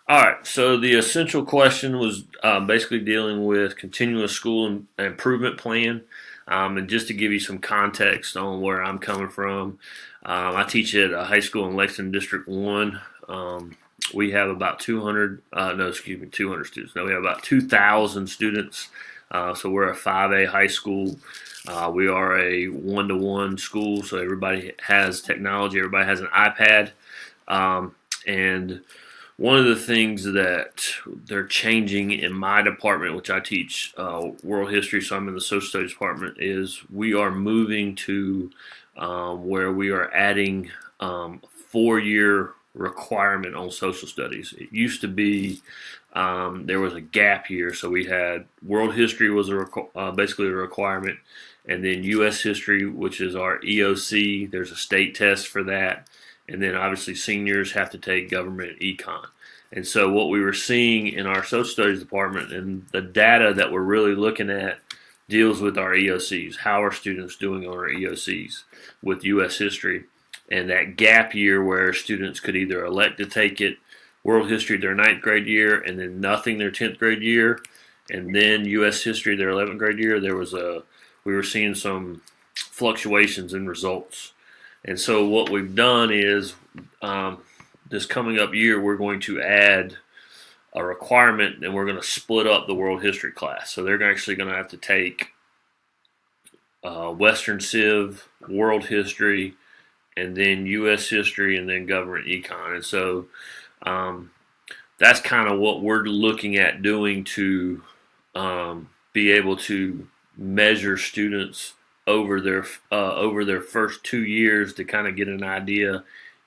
All right. So the essential question was basically dealing with continuous school improvement plan. And just to give you some context on where I'm coming from, I teach at a high school in Lexington District 1. We have about 200, no, excuse me, 200 students. No, we have about 2,000 students. So we're a 5A high school. We are a one-to-one school, so everybody has technology. Everybody has an iPad. And one of the things that they're changing in my department, which I teach world history, so I'm in the social studies department, is we are moving to where we are adding 4-year requirement on social studies. It used to be there was a gap year, so we had world history was basically a requirement, and then U.S. history, which is our EOC. There's a state test for that, and then obviously seniors have to take government econ. And so what we were seeing in our social studies department and the data that we're really looking at deals with our EOCs. How are students doing on our EOCs with U.S. history? And that gap year where students could either elect to take it world history their 9th grade year and then nothing their 10th grade year, and then U.S. history their 11th grade year, we were seeing some fluctuations in results. And so what we've done is this coming up year, we're going to add a requirement and we're going to split up the world history class. So they're actually going to have to take Western Civ, world history, and then U.S. history, and then government econ. And so that's kind of what we're looking at doing to be able to measure students over their first 2 years to kind of get an idea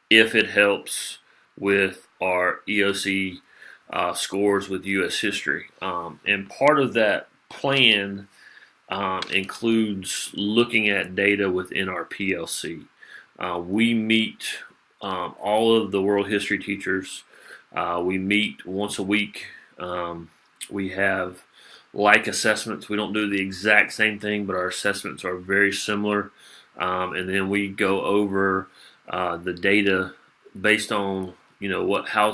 if it helps with our EOC scores with U.S. history. And part of that plan includes looking at data within our PLC. We meet all of the world history teachers. We meet once a week. We have like assessments. We don't do the exact same thing, but our assessments are very similar. And then we go over the data based on how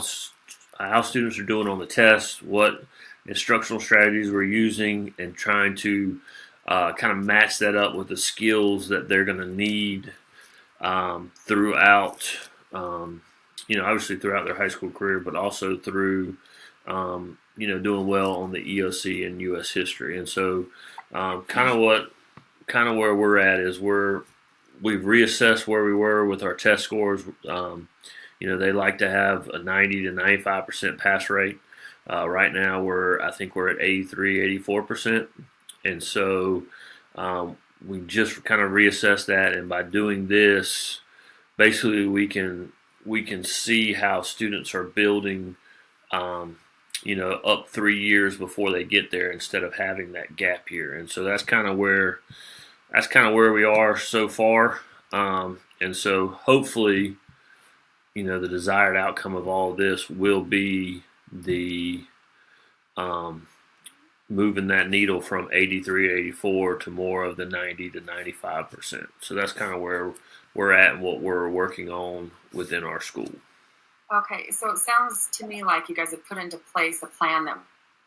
students are doing on the test, what instructional strategies we're using, and trying to kind of match that up with the skills that they're going to need throughout, obviously throughout their high school career, but also through, doing well on the EOC and U.S. history. And so, kind of where we're at is we've reassessed where we were with our test scores. They like to have a 90 to 95% pass rate. Right now, I think we're at 83, 84%. And so we just kind of reassess that. And by doing this, basically we can see how students are building, up 3 years before they get there instead of having that gap year. And so that's kind of where we are so far. And so hopefully, the desired outcome of all of this will be the moving that needle from 83 to 84 to more of the 90 to 95%. So that's kind of where we're at and what we're working on within our school. Okay, so it sounds to me like you guys have put into place a plan that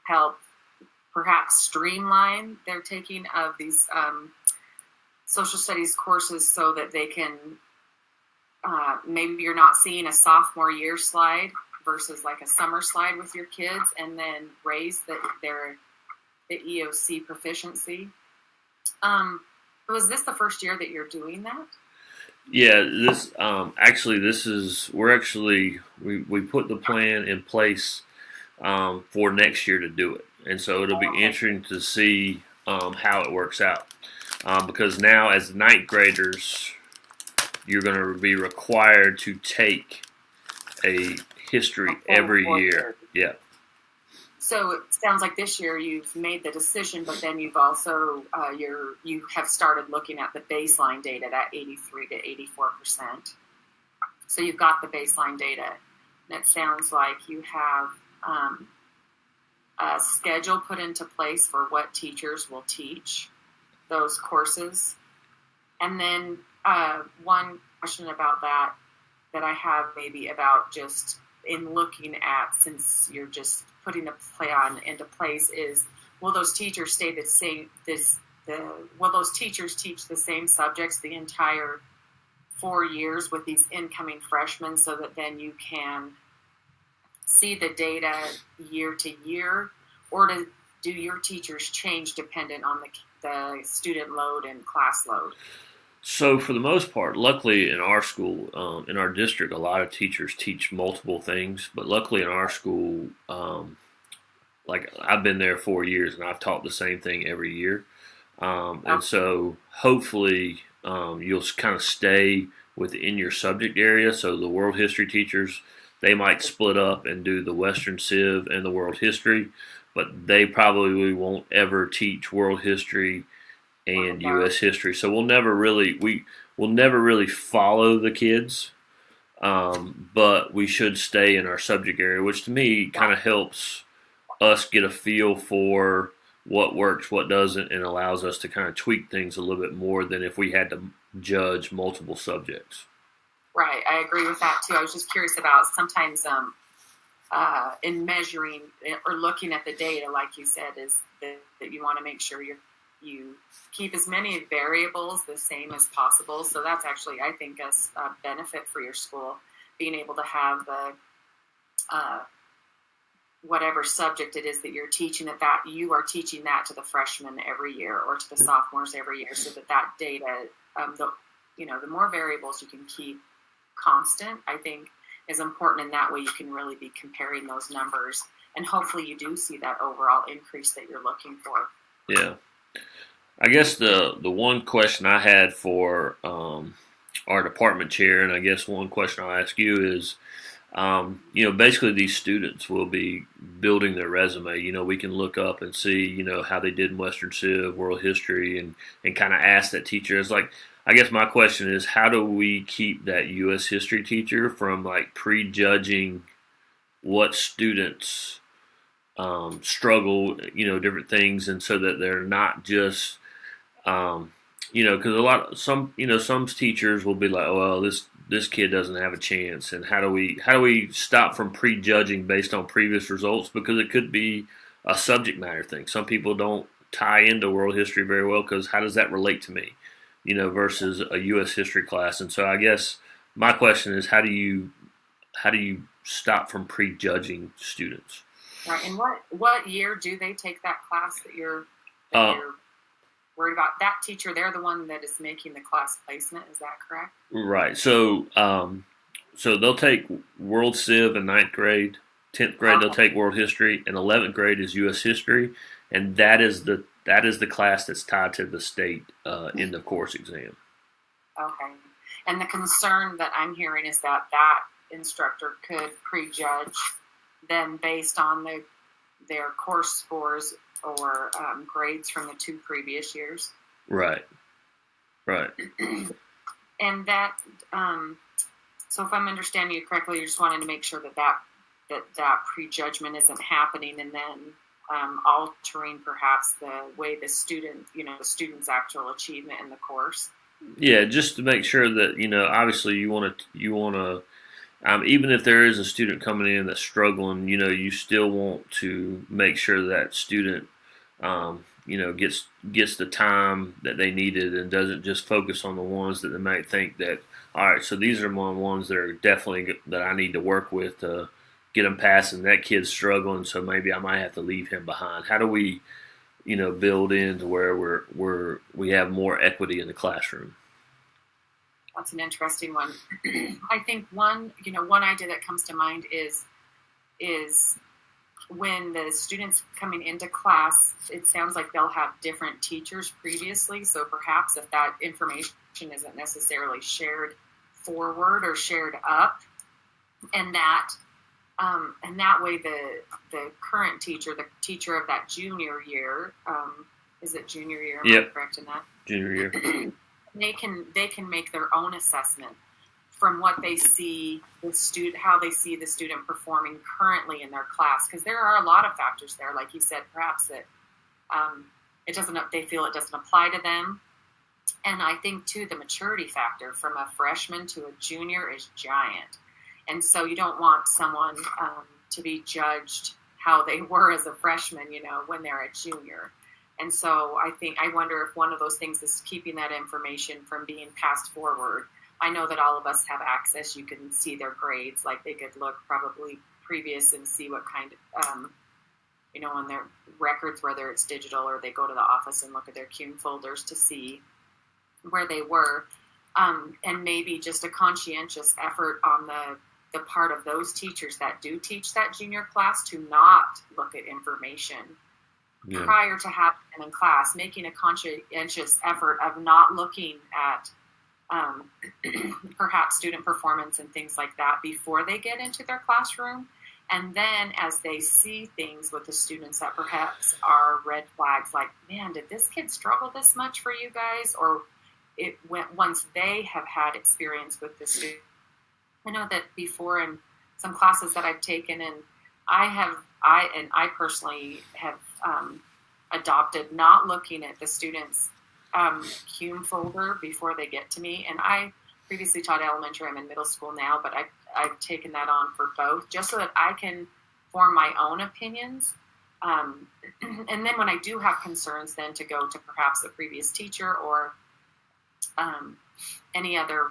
help perhaps streamline their taking of these social studies courses so that they can maybe you're not seeing a sophomore year slide versus like a summer slide with your kids, and then raise the EOC proficiency. Was this the first year that you're doing that? Yeah, this we put the plan in place for next year to do it, and so it'll be interesting to see how it works out because now as 9th graders, you're going to be required to take a history every year. Yeah. So it sounds like this year you've made the decision, but then you've also you have started looking at the baseline data, that 83 to 84%. So you've got the baseline data, and it sounds like you have a schedule put into place for what teachers will teach those courses. And then one question about that I have maybe about just in looking at, since you're just putting the plan into place, is will those teachers stay the same? Will those teachers teach the same subjects the entire 4 years with these incoming freshmen, so that then you can see the data year to year, or do your teachers change dependent on the student load and class load? So for the most part, luckily in our school, in our district, a lot of teachers teach multiple things. But luckily in our school, like I've been there 4 years and I've taught the same thing every year. And so hopefully you'll kind of stay within your subject area. So the world history teachers, they might split up and do the Western Civ and the world history, but they probably won't ever teach world history and U.S. history. So we'll never really follow the kids, but we should stay in our subject area, which to me kind of helps us get a feel for what works, what doesn't, and allows us to kind of tweak things a little bit more than if we had to judge multiple subjects. Right, I agree with that too. I was just curious about sometimes in measuring or looking at the data, like you said, is that you want to make sure you keep as many variables the same as possible. So that's actually, I think, a benefit for your school, being able to have the whatever subject it is that you're teaching, that you are teaching that to the freshmen every year or to the sophomores every year, so that data, the more variables you can keep constant, I think, is important. In that way, you can really be comparing those numbers, and hopefully you do see that overall increase that you're looking for. Yeah. I guess the one question I had for our department chair, and I guess one question I'll ask you is, basically these students will be building their resume. We can look up and see, how they did in Western Civ, world history, and kind of ask that teacher. It's like, I guess my question is, how do we keep that U.S. history teacher from like prejudging what students struggle, different things, and so that they're not just, because some teachers will be like, oh, well, this kid doesn't have a chance, and how do we stop from prejudging based on previous results? Because it could be a subject matter thing. Some people don't tie into world history very well because how does that relate to me, versus a U.S. history class? And so I guess my question is, how do you stop from prejudging students? Right. And what year do they take that class that you're worried about? That teacher, they're the one that is making the class placement. Is that correct? Right. So they'll take World Civ in 9th grade. 10th grade, They'll take World History, and 11th grade is U.S. History, and that is the class that's tied to the state end of course exam. Okay. And the concern that I'm hearing is that instructor could prejudge them based on their course scores or grades from the 2 previous years. Right. And that, so if I'm understanding you correctly, you're just wanting to make sure that prejudgment isn't happening, and then altering perhaps the way the student's actual achievement in the course. Yeah, just to make sure that, obviously you want to, even if there is a student coming in that's struggling, you still want to make sure that student, gets the time that they needed and doesn't just focus on the ones that they might think that, all right, so these are my ones that are definitely that I need to work with to get them past, and that kid's struggling, so maybe I might have to leave him behind. How do we, build into where we have more equity in the classroom? That's an interesting one. I think one idea that comes to mind is when the students coming into class, it sounds like they'll have different teachers previously. So perhaps if that information isn't necessarily shared forward or shared up, and that way the current teacher, the teacher of that junior year, is it junior year? Am I correct in that? Junior year. They can make their own assessment from what they see the student, how they see the student performing currently in their class, because there are a lot of factors there, like you said, perhaps that they feel it doesn't apply to them, and I think too the maturity factor from a freshman to a junior is giant, And so you don't want someone to be judged how they were as a freshman, when they're a junior. And so I wonder if one of those things is keeping that information from being passed forward. I know that all of us have access. You can see their grades, like they could look probably previous and see what kind of, on their records, whether it's digital or they go to the office and look at their CUNE folders to see where they were. And maybe just a conscientious effort on the part of those teachers that do teach that junior class to not look at information prior to having them in class, making a conscientious effort of not looking at perhaps student performance and things like that before they get into their classroom. And then as they see things with the students that perhaps are red flags, like, man, did this kid struggle this much for you guys? Or it went once they have had experience with the student. I know that before in some classes that I've taken, and I personally have adopted not looking at the students' CUNE folder before they get to me. And I previously taught elementary. I'm in middle school now, but I've taken that on for both, just so that I can form my own opinions. And then when I do have concerns, then to go to perhaps the previous teacher or any other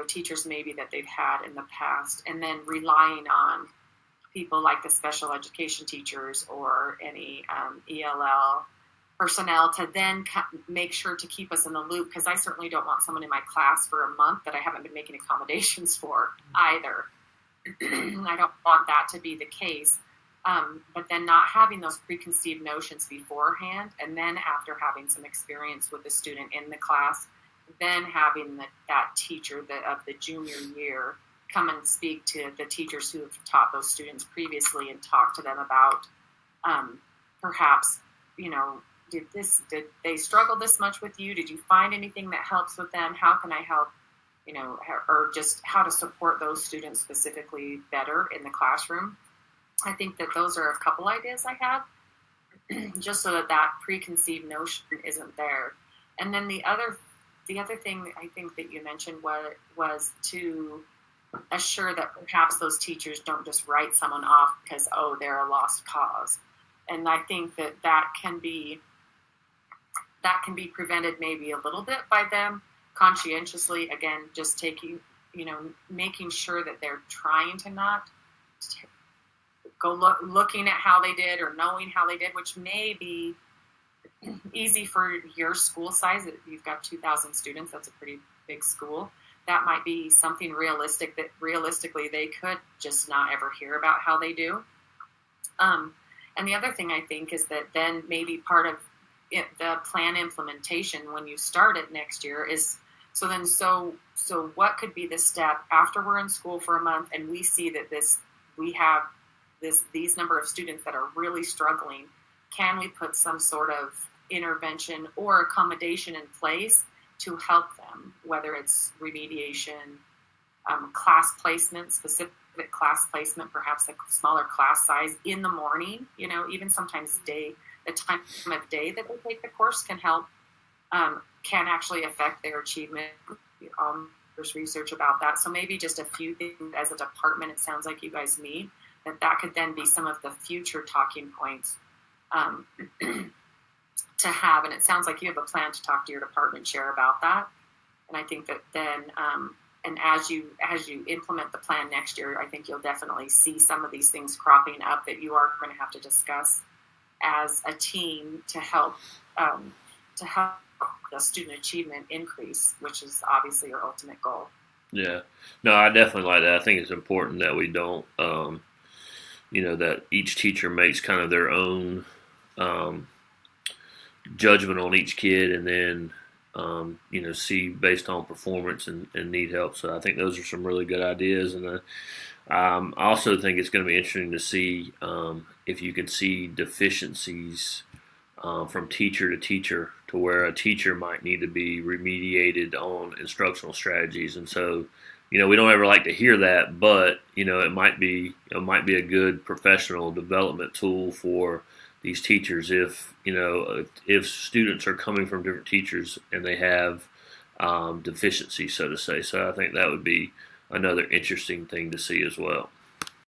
teachers maybe that they've had in the past, and then relying on people like the special education teachers or any ELL personnel to then make sure to keep us in the loop, because I certainly don't want someone in my class for a month that I haven't been making accommodations for either. I don't want that to be the case. But then not having those preconceived notions beforehand, and then after having some experience with the student in the class, then having that teacher of the junior year come and speak to the teachers who have taught those students previously and talk to them about perhaps, did they struggle this much with you? Did you find anything that helps with them? How can I help, or just how to support those students specifically better in the classroom? I think that those are a couple ideas I have, just so that preconceived notion isn't there. And then the other thing I think that you mentioned was to assure that perhaps those teachers don't just write someone off because, they're a lost cause. And I think that can be prevented maybe a little bit by them conscientiously, again, just taking, making sure that they're trying to not go looking at how they did or knowing how they did, which may be easy for your school size. If you've got 2,000 students, that's a pretty big school. That might be something realistic that realistically they could just not ever hear about how they do. And the other thing I think is that then maybe part of the plan implementation when you start it next year is, so what could be the step after we're in school for a month and we see that we have these number of students that are really struggling? Can we put some sort of intervention or accommodation in place to help them, whether it's remediation, class placement, specific class placement, perhaps a smaller class size in the morning, even sometimes the time of day that they take the course can help, can actually affect their achievement. There's research about that. So maybe just a few things as a department, it sounds like you guys need, that could then be some of the future talking points to have. And it sounds like you have a plan to talk to your department chair about that. And I think that then, and as you implement the plan next year, I think you'll definitely see some of these things cropping up that you are going to have to discuss as a team to help the student achievement increase, which is obviously your ultimate goal. Yeah, no, I definitely like that. I think it's important that we don't, that each teacher makes kind of their own judgment on each kid, and then see based on performance and need help. So I think those are some really good ideas, and I also think it's going to be interesting to see if you can see deficiencies from teacher to teacher, to where a teacher might need to be remediated on instructional strategies. And so, we don't ever like to hear that, but it might be a good professional development tool for these teachers if students are coming from different teachers and they have deficiencies, so to say. So I think that would be another interesting thing to see as well.